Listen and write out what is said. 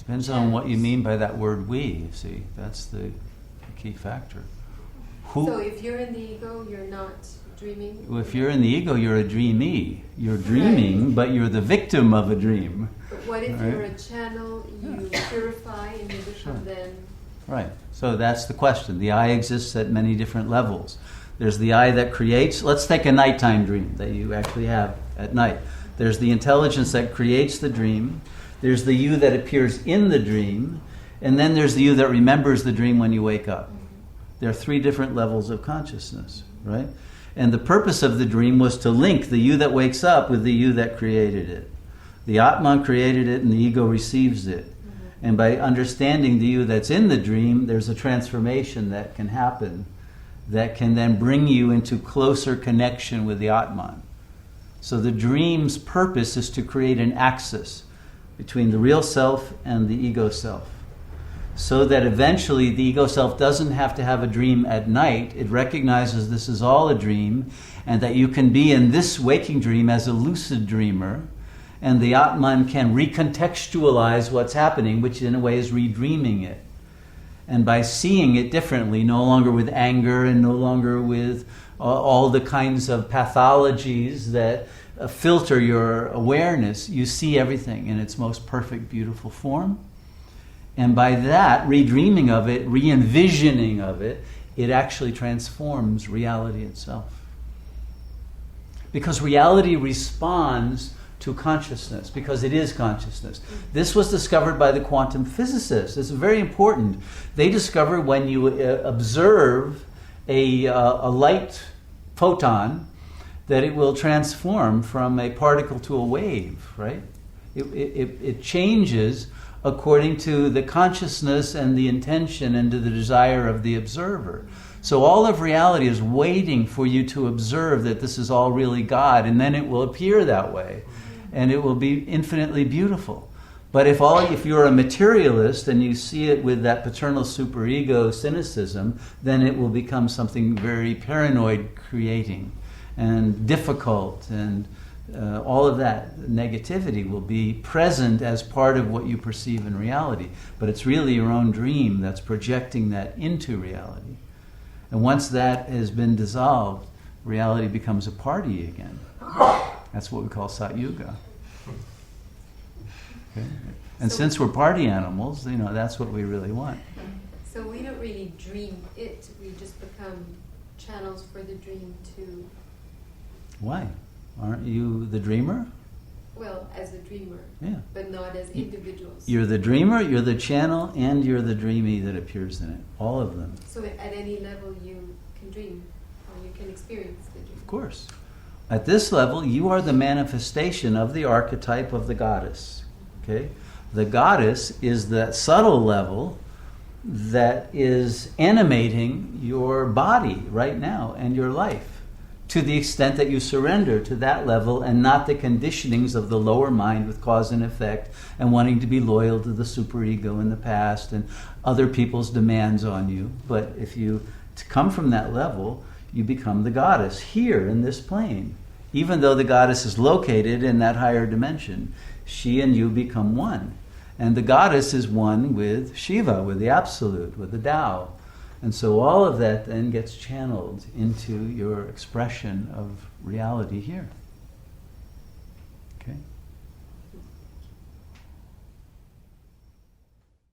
Depends on what you mean by that word we, you see. That's the key factor. So if you're in the ego, you're not dreaming? If you're in the ego, you're a dreamee. You're dreaming, but you're the victim of a dream. But what if you're a channel, you purify and you become then... Right. So that's the question. The I exists at many different levels. There's the I that creates. Let's take a nighttime dream that you actually have at night. There's the intelligence that creates the dream. There's the you that appears in the dream. And then there's the you that remembers the dream when you wake up. There are 3 different levels of consciousness, right? And the purpose of the dream was to link the you that wakes up with the you that created it. The Atman created it and the ego receives it. And by understanding the you that's in the dream, there's a transformation that can happen that can then bring you into closer connection with the Atman. So the dream's purpose is to create an axis between the real self and the ego self, so that eventually the ego self doesn't have to have a dream at night. It recognizes this is all a dream, and that you can be in this waking dream as a lucid dreamer, and the Atman can recontextualize what's happening, which in a way is redreaming it. And by seeing it differently, no longer with anger and no longer with all the kinds of pathologies that filter your awareness, you see everything in its most perfect, beautiful form. And by that, redreaming of it, re-envisioning of it, it actually transforms reality itself. Because reality responds to consciousness, because it is consciousness. This was discovered by the quantum physicists. It's very important. They discovered when you observe a light photon, that it will transform from a particle to a wave, right? It changes according to the consciousness and the intention and to the desire of the observer. So all of reality is waiting for you to observe that this is all really God, and then it will appear that way, and it will be infinitely beautiful. But if you're a materialist and you see it with that paternal superego cynicism, then it will become something very paranoid creating and difficult, and all of that negativity will be present as part of what you perceive in reality. But it's really your own dream that's projecting that into reality. And once that has been dissolved, reality becomes a party again. That's what we call Satyuga. Okay? And since we're party animals, that's what we really want. So we don't really dream it, we just become channels for the dream to... Why? Aren't you the dreamer? Well, as a dreamer, yeah, but not as individuals. You're the dreamer, you're the channel, and you're the dreamie that appears in it. All of them. So at any level you can dream, or you can experience the dream. Of course. At this level, you are the manifestation of the archetype of the goddess. Okay? The goddess is that subtle level that is animating your body right now and your life, to the extent that you surrender to that level and not the conditionings of the lower mind with cause and effect and wanting to be loyal to the superego in the past and other people's demands on you. But if you come from that level, you become the goddess here in this plane. Even though the goddess is located in that higher dimension, she and you become one. And the goddess is one with Shiva, with the Absolute, with the Tao. And so all of that then gets channeled into your expression of reality here.